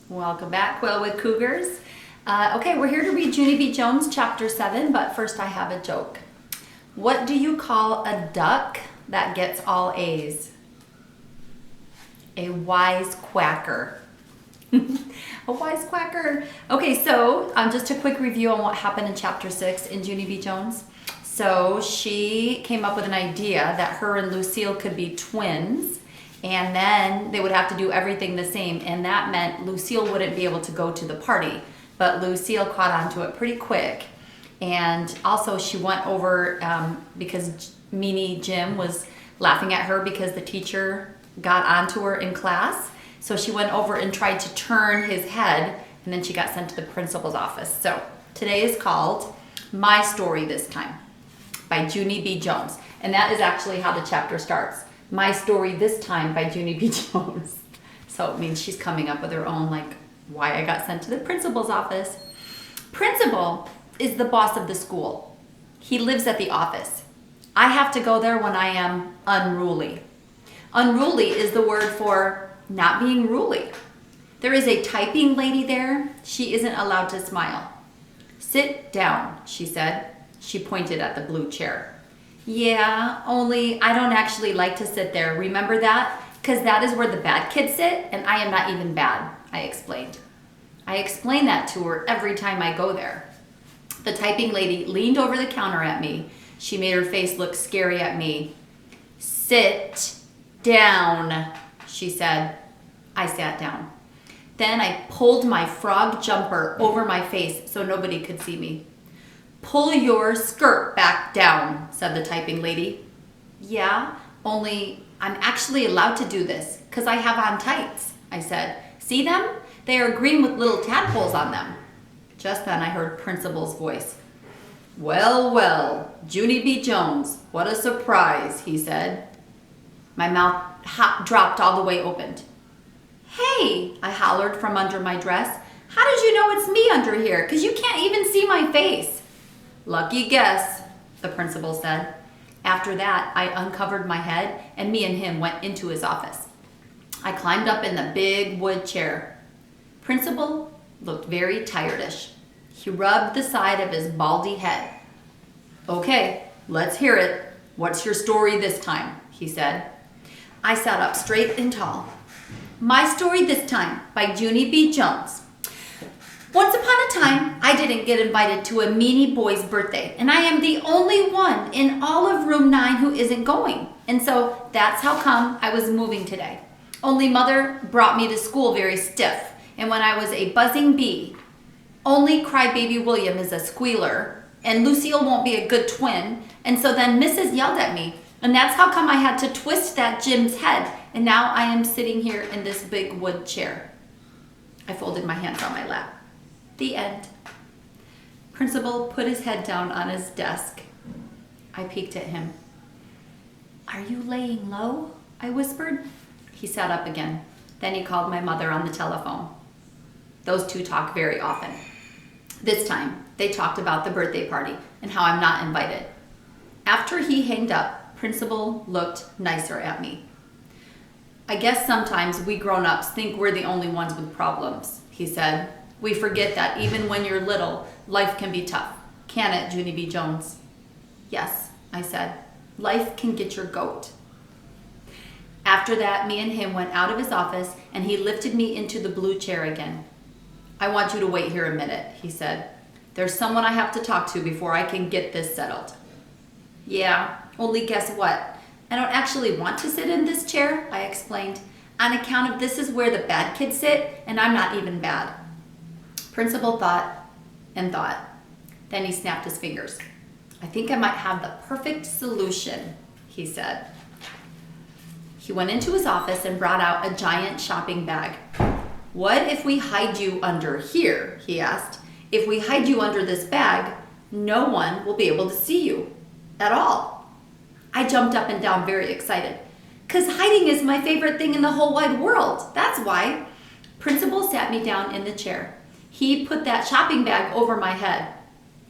Welcome back, Quill with Cougars. Okay, we're here to read Junie B. Jones, chapter 7, but first I have a joke. What do you call a duck that gets all A's? A wise quacker. A wise quacker. Okay, so just a quick review on what happened in chapter 6 in Junie B. Jones. So she came up with an idea that her and Lucille could be twins, and then they would have to do everything the same, and that meant Lucille wouldn't be able to go to the party. But Lucille caught on to it pretty quick, and also she went over because Meanie Jim was laughing at her because the teacher got onto her in class. So she went over and tried to turn his head, and then she got sent to the principal's office. So today is called My Story This Time by Junie B. Jones. And that is actually how the chapter starts. My Story This Time by Junie B. Jones. So it means she's coming up with her own, like, why I got sent to the principal's office. Principal is the boss of the school. He lives at the office. I have to go there when I am unruly. Unruly is the word for not being ruly. There is a typing lady there. She isn't allowed to smile. Sit down, she said. She pointed at the blue chair. Yeah, only I don't actually like to sit there. Remember that? Because that is where the bad kids sit, and I am not even bad, I explained. I explain that to her every time I go there. The typing lady leaned over the counter at me. She made her face look scary at me. Sit down, she said. I sat down. Then I pulled my frog jumper over my face so nobody could see me. Pull your skirt back down, said the typing lady. Yeah, only I'm actually allowed to do this because I have on tights, I said. See them? They are green with little tadpoles on them. Just then I heard Principal's voice. Well, well, Junie B. Jones, what a surprise, he said. My mouth dropped all the way open. Hey, I hollered from under my dress. How did you know it's me under here? Because you can't even see my face. Lucky guess, the principal said. After that, I uncovered my head, and me and him went into his office. I climbed up in the big wood chair. Principal looked very tiredish. He rubbed the side of his baldy head. Okay, let's hear it. What's your story this time? He said. I sat up straight and tall. My Story This Time by Junie B. Jones. Once upon a time, I didn't get invited to a Meanie boy's birthday, and I am the only one in all of room 9 who isn't going. And so that's how come I was moving today. Only Mother brought me to school very stiff, and when I was a buzzing bee, only crybaby William is a squealer, and Lucille won't be a good twin, and so then Mrs. yelled at me, and that's how come I had to twist that Jim's head, and now I am sitting here in this big wood chair. I folded my hands on my lap. The end. Principal put his head down on his desk. I peeked at him. Are you laying low? I whispered. He sat up again. Then he called my mother on the telephone. Those two talk very often. This time, they talked about the birthday party and how I'm not invited. After he hanged up, Principal looked nicer at me. I guess sometimes we grown-ups think we're the only ones with problems, he said. We forget that even when you're little, life can be tough. Can it, Junie B. Jones? Yes, I said. Life can get your goat. After that, me and him went out of his office, and he lifted me into the blue chair again. I want you to wait here a minute, he said. There's someone I have to talk to before I can get this settled. Yeah, only guess what? I don't actually want to sit in this chair, I explained, on account of this is where the bad kids sit, and I'm not even bad. Principal thought and thought. Then he snapped his fingers. I think I might have the perfect solution, he said. He went into his office and brought out a giant shopping bag. What if we hide you under here, he asked. If we hide you under this bag, no one will be able to see you at all. I jumped up and down very excited. 'Cause hiding is my favorite thing in the whole wide world. That's why. Principal sat me down in the chair. He put that shopping bag over my head.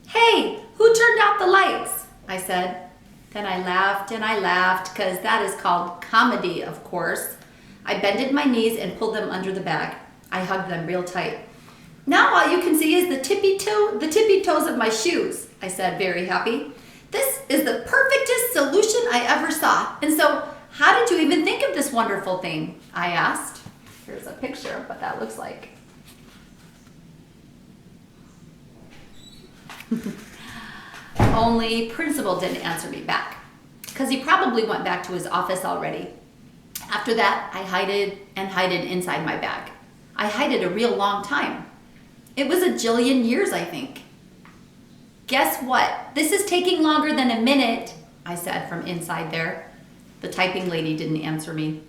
Hey, who turned out the lights? I said. Then I laughed, 'cause that is called comedy, of course. I bended my knees and pulled them under the bag. I hugged them real tight. Now all you can see is the tippy toes of my shoes, I said, very happy. This is the perfectest solution I ever saw. And so, how did you even think of this wonderful thing? I asked. Here's a picture of what that looks like. Only Principal didn't answer me back, because he probably went back to his office already. After that, I hid inside my bag. I hid it a real long time. It was a jillion years, I think. Guess what? This is taking longer than a minute, I said from inside there. The typing lady didn't answer me.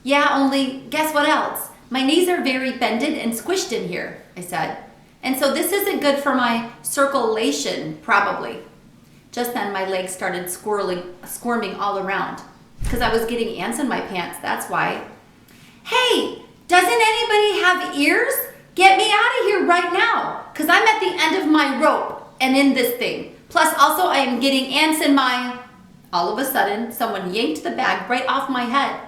Yeah, only guess what else? My knees are very bended and squished in here, I said. And so this isn't good for my circulation, probably. Just then my legs started squirming all around, because I was getting ants in my pants, that's why. Hey, doesn't anybody have ears? Get me out of here right now, because I'm at the end of my rope and in this thing. Plus also I am getting ants in my... All of a sudden, someone yanked the bag right off my head.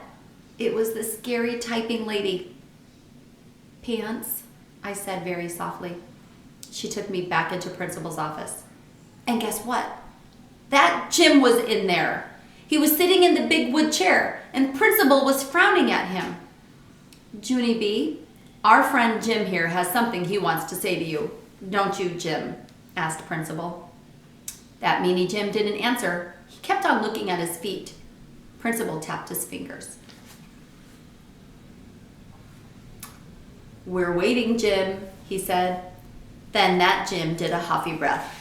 It was the scary typing lady. Pants, I said very softly. She took me back into Principal's office. And guess what? That Jim was in there. He was sitting in the big wood chair, and Principal was frowning at him. Junie B., our friend Jim here has something he wants to say to you. Don't you, Jim? Asked Principal. That meanie Jim didn't answer. He kept on looking at his feet. Principal tapped his fingers. We're waiting, Jim, he said. Then that Jim did a huffy breath.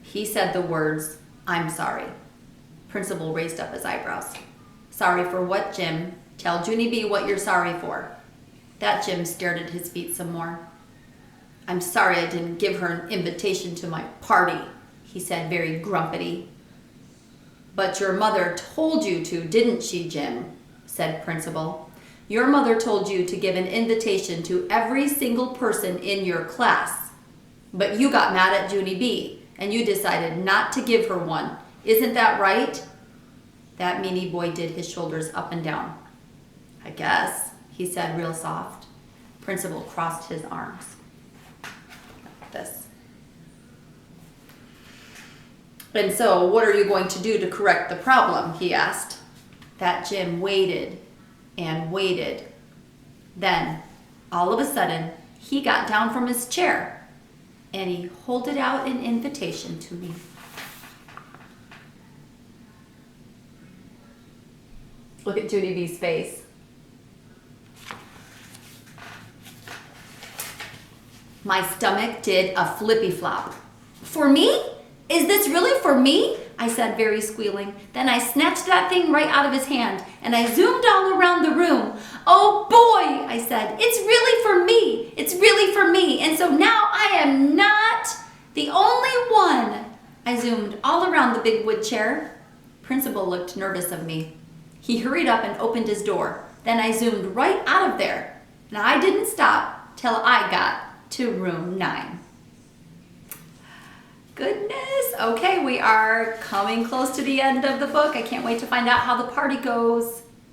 He said the words, I'm sorry. Principal raised up his eyebrows. Sorry for what, Jim? Tell Junie B what you're sorry for. That Jim stared at his feet some more. I'm sorry I didn't give her an invitation to my party, he said very grumpily. But your mother told you to, didn't she, Jim? Said Principal. Your mother told you to give an invitation to every single person in your class. But you got mad at Junie B, and you decided not to give her one. Isn't that right? That meanie boy did his shoulders up and down. I guess, he said real soft. Principal crossed his arms. Like this. And so, what are you going to do to correct the problem? He asked. That Jim waited and waited. Then, all of a sudden, he got down from his chair and he holded out an invitation to me. Look at Junie B's face. My stomach did a flippy flop. For me? Is this really for me? I said, very squealing. Then I snatched that thing right out of his hand and I zoomed all around the room. Oh boy, I said, it's really for me. It's really for me. And so now I am not the only one. I zoomed all around the big wood chair. Principal looked nervous of me. He hurried up and opened his door. Then I zoomed right out of there. And I didn't stop till I got to room 9. Goodness. Okay, we are coming close to the end of the book. I can't wait to find out how the party goes.